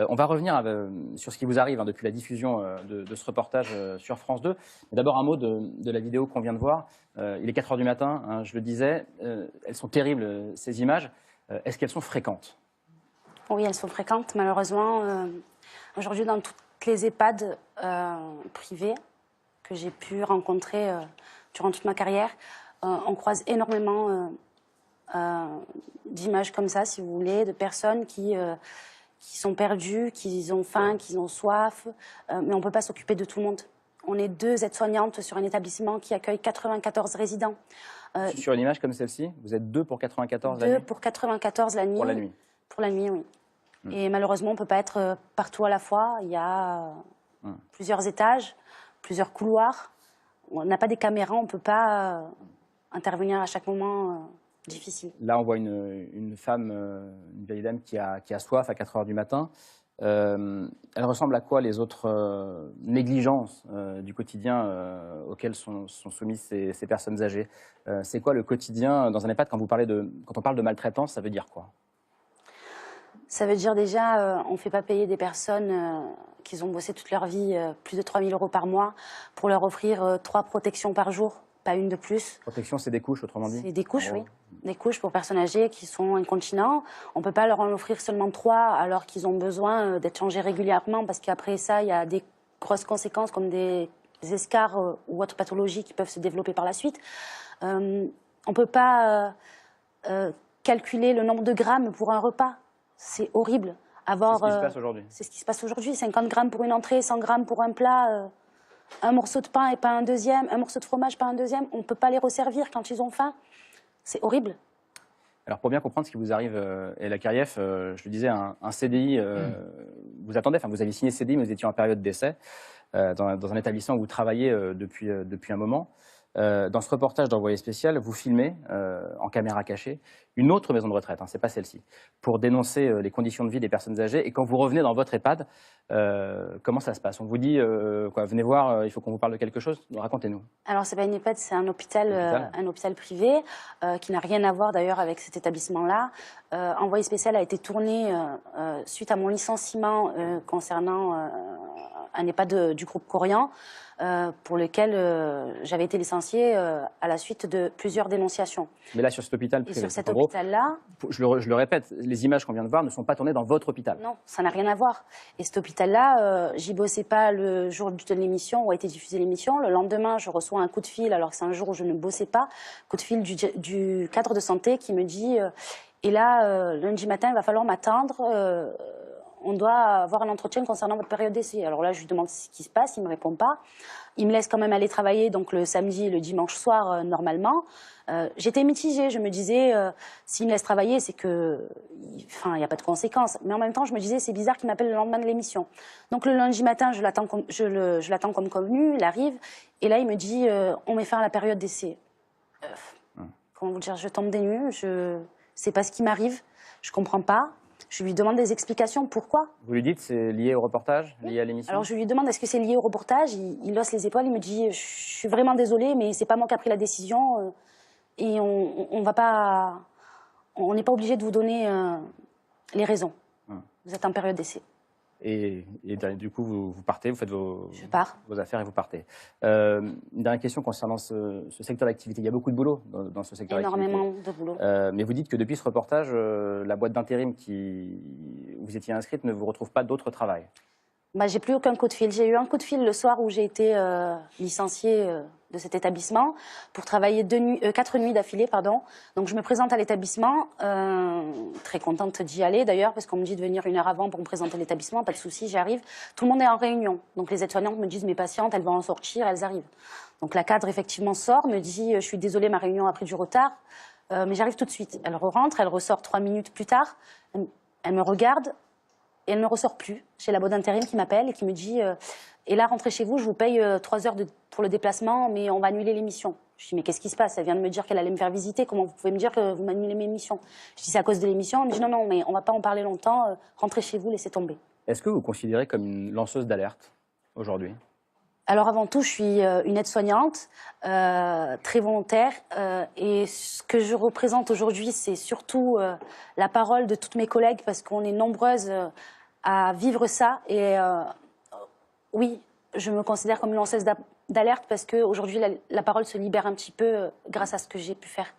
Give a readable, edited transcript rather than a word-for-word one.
On va revenir sur ce qui vous arrive depuis la diffusion de ce reportage sur France 2. Mais d'abord, un mot de la vidéo qu'on vient de voir. Il est 4 h du matin, hein, je le disais. Elles sont terribles, ces images. Est-ce qu'elles sont fréquentes? Oui, elles sont fréquentes, malheureusement. Aujourd'hui, dans toutes les EHPAD privées que j'ai pu rencontrer durant toute ma carrière, on croise énormément d'images comme ça, si vous voulez, de personnes qui sont perdues, qui ont faim, qui ont soif, mais on ne peut pas s'occuper de tout le monde. On est 2 aides-soignantes sur un établissement qui accueille 94 résidents. Sur une image comme celle-ci, vous êtes 2 pour 94 la nuit? 2 pour 94 la nuit. Pour la nuit? Pour la nuit, oui. Et malheureusement, on ne peut pas être partout à la fois. Il y a plusieurs étages, plusieurs couloirs. On n'a pas des caméras, on ne peut pas intervenir à chaque moment difficile. Là, on voit une femme, une vieille dame qui a soif à 4 h du matin. Elle ressemble à quoi les autres négligences du quotidien auxquelles sont soumises ces personnes âgées? C'est quoi le quotidien dans un EHPAD quand on parle de maltraitance, ça veut dire quoi? Ça veut dire déjà, on ne fait pas payer des personnes qui ont bossé toute leur vie plus de 3 000 € par mois pour leur offrir 3 protections par jour, pas une de plus. Protection, c'est des couches, autrement dit? C'est des couches, oui. Des couches pour personnes âgées qui sont incontinents. On ne peut pas leur en offrir seulement 3 alors qu'ils ont besoin d'être changés régulièrement parce qu'après ça, il y a des grosses conséquences comme des escarres ou autres pathologies qui peuvent se développer par la suite. On ne peut pas calculer le nombre de grammes pour un repas. C'est horrible. C'est ce qui se passe aujourd'hui. C'est ce qui se passe aujourd'hui. 50 grammes pour une entrée, 100 grammes pour un plat, un morceau de pain et pas un deuxième, un morceau de fromage, pas un deuxième. On ne peut pas les resservir quand ils ont faim. C'est horrible. Alors pour bien comprendre ce qui vous arrive, Ella Karief, je le disais, un CDI, vous attendez, enfin vous avez signé CDI, mais vous étiez en période d'essai dans un établissement où vous travaillez depuis un moment. Dans ce reportage d'Envoyé spécial, vous filmez en caméra cachée une autre maison de retraite, hein, c'est pas celle-ci, pour dénoncer les conditions de vie des personnes âgées. Et quand vous revenez dans votre EHPAD, comment ça se passe? On vous dit, venez voir, il faut qu'on vous parle de quelque chose. Racontez-nous. Alors c'est pas une EHPAD, c'est un hôpital privé qui n'a rien à voir d'ailleurs avec cet établissement-là. Envoyé spécial a été tourné suite à mon licenciement concernant un EHPAD du groupe Corian, pour lequel j'avais été licenciée à la suite de plusieurs dénonciations. Mais là, sur cet hôpital privé, et sur cet hôpital-là, je le répète, les images qu'on vient de voir ne sont pas tournées dans votre hôpital. Non, ça n'a rien à voir. Et cet hôpital-là, j'y bossais pas le jour de l'émission où a été diffusée l'émission. Le lendemain, je reçois un coup de fil, alors que c'est un jour où je ne bossais pas, coup de fil du cadre de santé qui me dit et là, lundi matin, il va falloir m'attendre. On doit avoir un entretien concernant votre période d'essai. Alors là, je lui demande ce qui se passe, il ne me répond pas. Il me laisse quand même aller travailler, donc le samedi et le dimanche soir, normalement. J'étais mitigée, je me disais, s'il me laisse travailler, c'est que, enfin, il n'y a pas de conséquences. Mais en même temps, je me disais, c'est bizarre qu'il m'appelle le lendemain de l'émission. Donc le lundi matin, je l'attends comme convenu, il arrive, et là, il me dit, on met fin à la période d'essai. Comment vous dire, je tombe des nues, je sais pas ce qui m'arrive, je comprends pas. Je lui demande des explications. Pourquoi? Vous lui dites c'est lié au reportage, lié à l'émission? Alors je lui demande est-ce que c'est lié au reportage. Il hausse les épaules, il me dit je suis vraiment désolée, mais c'est pas moi qui a pris la décision et on va pas, on n'est pas obligé de vous donner les raisons. Vous êtes en période d'essai. Et du coup, vous partez, vous faites vos affaires et vous partez. Une dernière question concernant ce secteur d'activité. Il y a beaucoup de boulot dans ce secteur d'activité. Énormément de boulot. Mais vous dites que depuis ce reportage, la boîte d'intérim où vous étiez inscrite ne vous retrouve pas d'autre travail. Bah, j'ai plus aucun coup de fil. J'ai eu un coup de fil le soir où j'ai été licenciée de cet établissement pour travailler 4 nuits d'affilée, pardon. Donc je me présente à l'établissement, très contente d'y aller d'ailleurs, parce qu'on me dit de venir 1 heure avant pour me présenter l'établissement, pas de souci, j'arrive. Tout le monde est en réunion. Donc les aides-soignantes me disent mes patientes, elles vont en sortir, elles arrivent. Donc la cadre effectivement sort, me dit je suis désolée, ma réunion a pris du retard, mais j'arrive tout de suite. Elle rentre, elle ressort 3 minutes plus tard, elle me regarde. Et elle ne ressort plus. J'ai la boîte d'intérim qui m'appelle et qui me dit et là, rentrez chez vous, je vous paye 3 heures pour le déplacement, mais on va annuler l'émission. Je dis mais qu'est-ce qui se passe? Elle vient de me dire qu'elle allait me faire visiter. Comment vous pouvez me dire que vous m'annulez mes émissions? Je dis c'est à cause de l'émission. Elle me dit non, mais on ne va pas en parler longtemps. Rentrez chez vous, laissez tomber. Est-ce que vous vous considérez comme une lanceuse d'alerte aujourd'hui? Alors avant tout, je suis une aide-soignante, très volontaire, et ce que je représente aujourd'hui, c'est surtout la parole de toutes mes collègues, parce qu'on est nombreuses à vivre ça. Et oui, je me considère comme une lanceuse d'alerte parce qu'aujourd'hui, la parole se libère un petit peu grâce à ce que j'ai pu faire.